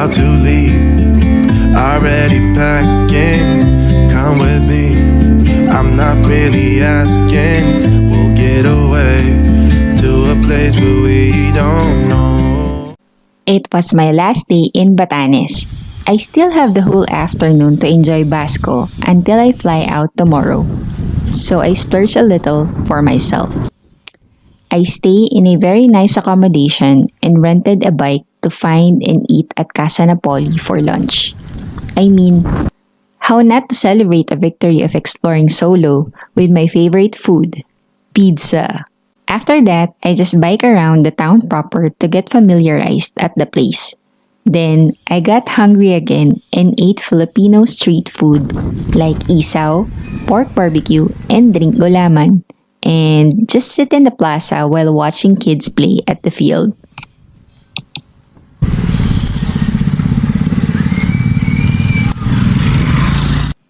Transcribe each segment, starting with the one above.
about to leave. Already packing, come with me. I'm not really asking. We'll get away to a place where we don't know. It was my last day in Batanes. I still have the whole afternoon to enjoy Basco until I fly out tomorrow. So I splurge a little for myself. I stay in a very nice accommodation and rented a bike to find and eat at Casa Napoli for lunch. I mean, how not to celebrate a victory of exploring solo with my favorite food, pizza. After that, I just bike around the town proper to get familiarized at the place. Then, I got hungry again and ate Filipino street food like isaw, pork barbecue, and drink gulaman. And just sit in the plaza while watching kids play at the field.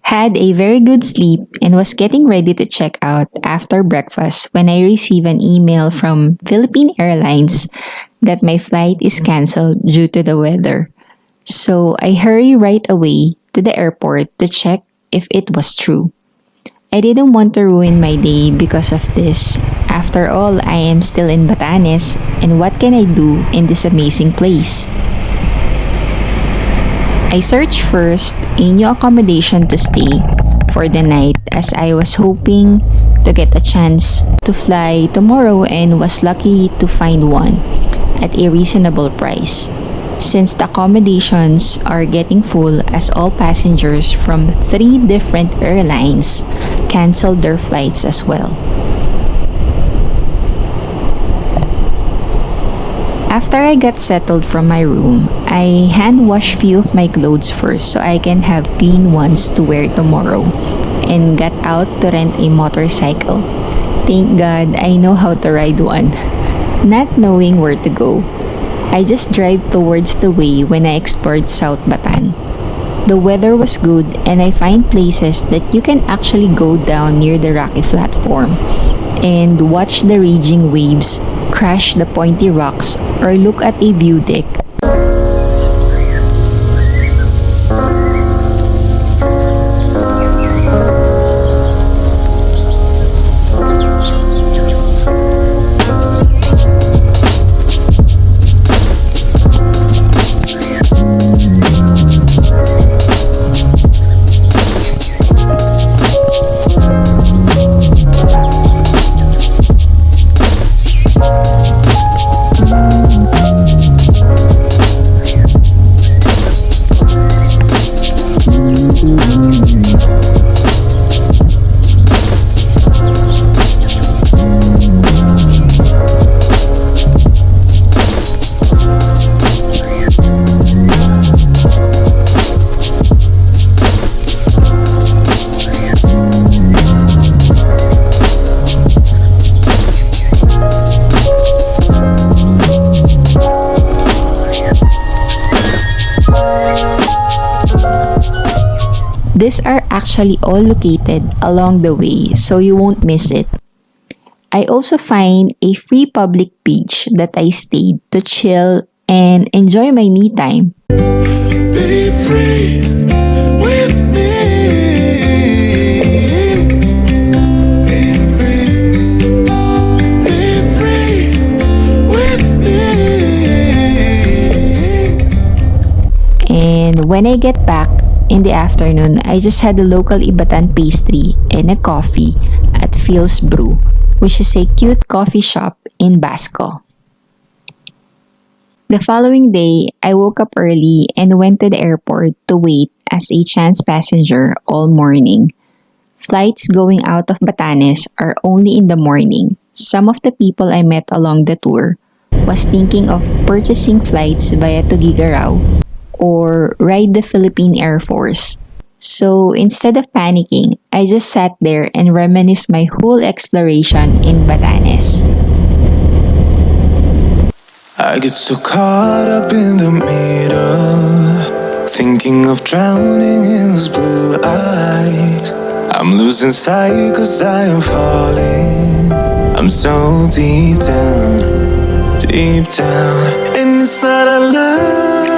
Had a very good sleep and was getting ready to check out after breakfast when I received an email from Philippine Airlines that my flight is canceled due to the weather. So I hurry right away to the airport to check if it was true. I didn't want to ruin my day because of this. After all, I am still in Batanes, and what can I do in this amazing place? I searched first a new accommodation to stay for the night as I was hoping to get a chance to fly tomorrow and was lucky to find one at a reasonable price. Since the accommodations are getting full as all passengers from 3 different airlines canceled their flights as well. After I got settled from my room, I hand washed few of my clothes first so I can have clean ones to wear tomorrow and got out to rent a motorcycle. Thank God I know how to ride one. Not knowing where to go, I just drive towards the way when I explored South Batan. The weather was good and I find places that you can actually go down near the rocky platform and watch the raging waves crash the pointy rocks or look at a view deck. These are actually all located along the way so you won't miss it. I also find a free public beach that I stayed to chill and enjoy my me time. Be free with me. Be free. Be free with me. And when I get back in the afternoon, I just had a local Ibatan pastry and a coffee at Phil's Brew, which is a cute coffee shop in Basco. The following day, I woke up early and went to the airport to wait as a chance passenger all morning. Flights going out of Batanes are only in the morning. Some of the people I met along the tour was thinking of purchasing flights via Tuguegarao or ride the Philippine Air Force. So instead of panicking, I just sat there and reminisced my whole exploration in Batanes. I get so caught up in the middle, thinking of drowning in those blue eyes. I'm losing sight 'cause I am falling. I'm so deep down, and it's not a lie.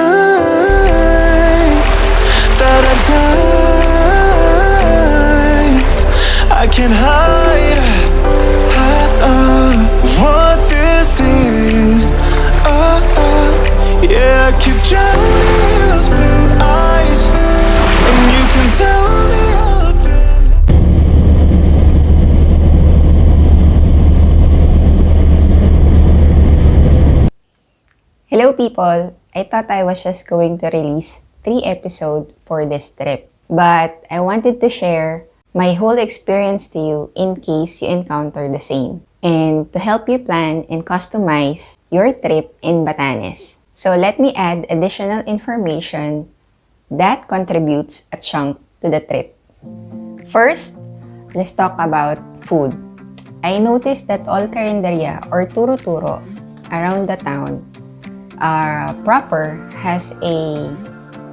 die. I can't hide what this is. Yeah, I keep drowning in those blue eyes, and you can tell me all of it. Hello people! I thought I was just going to release 3 episodes for this trip. But I wanted to share my whole experience to you in case you encounter the same. And to help you plan and customize your trip in Batanes. So let me add additional information that contributes a chunk to the trip. First, let's talk about food. I noticed that all carinderia or turo-turo around the town proper has a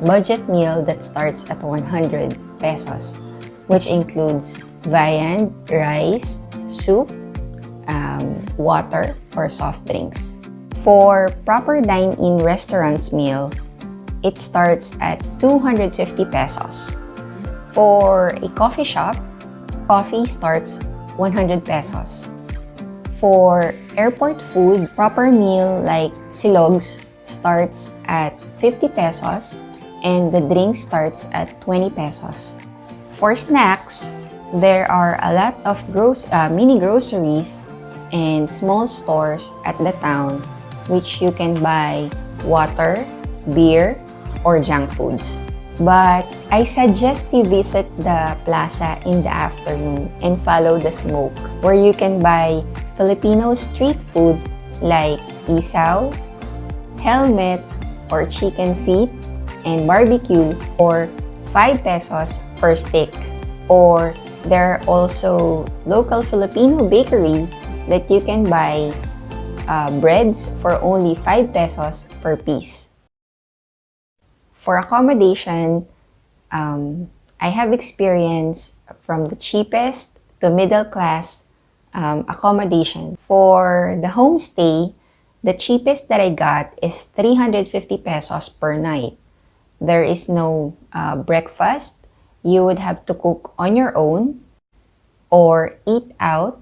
budget meal that starts at 100 pesos, which includes viand, rice, soup, water, or soft drinks. For proper dine-in restaurants meal, it starts at 250 pesos. For a coffee shop, coffee starts 100 pesos. For airport food, proper meal like silogs starts at 50 pesos and the drink starts at 20 pesos. For snacks, there are a lot of mini groceries and small stores at the town which you can buy water, beer, or junk foods. But I suggest you visit the plaza in the afternoon and follow the smoke where you can buy Filipino street food like isaw, helmet, or chicken feet, and barbecue for 5 pesos per stick. Or there are also local Filipino bakery that you can buy breads for only 5 pesos per piece. For accommodation, I have experience from the cheapest to middle class accommodation. For the homestay, the cheapest that I got is 350 pesos per night. There is no breakfast. You would have to cook on your own or eat out.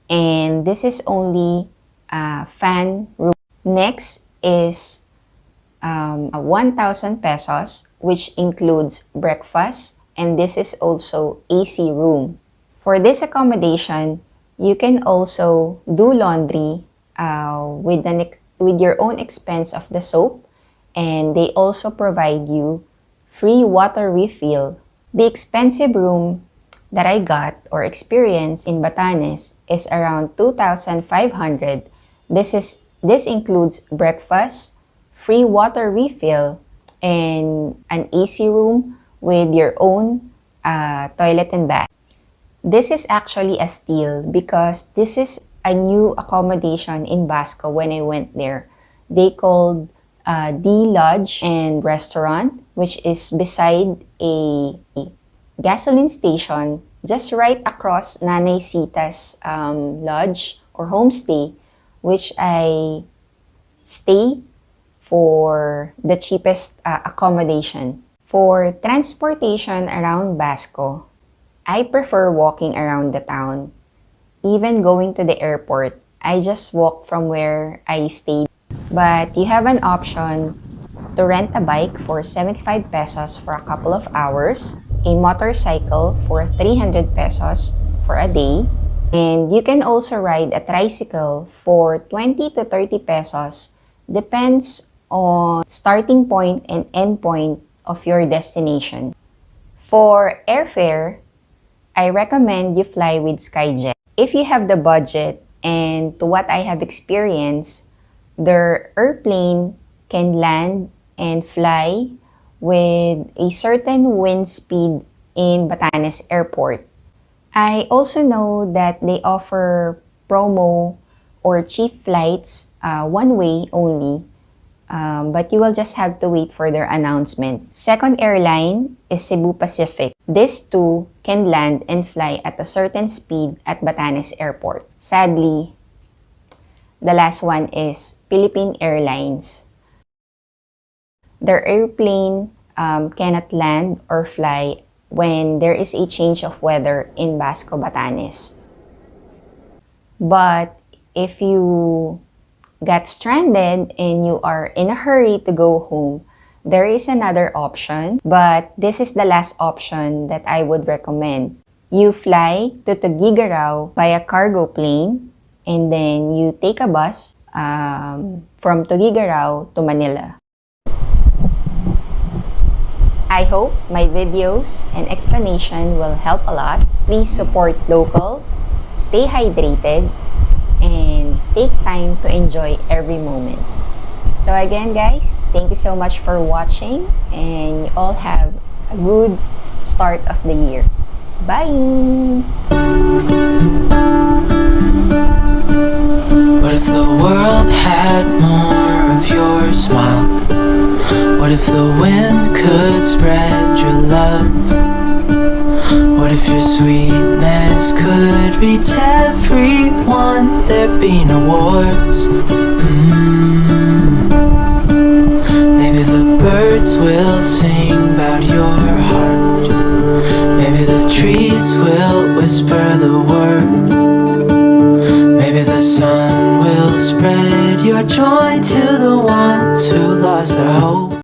And this is only a fan room. Next is 1,000 pesos, which includes breakfast, and this is also AC room. For this accommodation, you can also do laundry with your own expense of the soap, and they also provide you free water refill. The expensive room that I got or experienced in Batanes is around 2,500. This includes breakfast, free water refill, and an AC room with your own toilet and bath. This is actually a steal because this is a new accommodation in Basco when I went there. They called D Lodge and Restaurant, which is beside a gasoline station just right across Nanay Sita's lodge or homestay, which I stay for the cheapest accommodation. For transportation around Basco, I prefer walking around the town. Even going to the airport, I just walk from where I stayed. But you have an option to rent a bike for 75 pesos for a couple of hours, a motorcycle for 300 pesos for a day, and you can also ride a tricycle for 20 to 30 pesos, depends on starting point and end point of your destination. For airfare, I recommend you fly with Skyjet. If you have the budget, and to what I have experienced, their airplane can land and fly with a certain wind speed in Batanes Airport. I also know that they offer promo or cheap flights, one way only, but you will just have to wait for their announcement. Second airline is Cebu Pacific. These two can land and fly at a certain speed at Batanes Airport. Sadly, the last one is Philippine Airlines. Their airplane cannot land or fly when there is a change of weather in Basco, Batanes. But if you got stranded and you are in a hurry to go home, there is another option, but this is the last option that I would recommend. You fly to Tuguegarao by a cargo plane, and then you take a bus from Tuguegarao to Manila. I hope my videos and explanation will help a lot. Please support local, stay hydrated, and take time to enjoy every moment. So again guys, thank you so much for watching, and you all have a good start of the year. Bye! What if the world had more of your smile? What if the wind could spread your love? What if your sweetness could reach everyone? There'd be no wars. Maybe the birds will sing about your heart. Maybe the trees will whisper the word. Maybe the sun will spread your joy to the ones who lost their hope.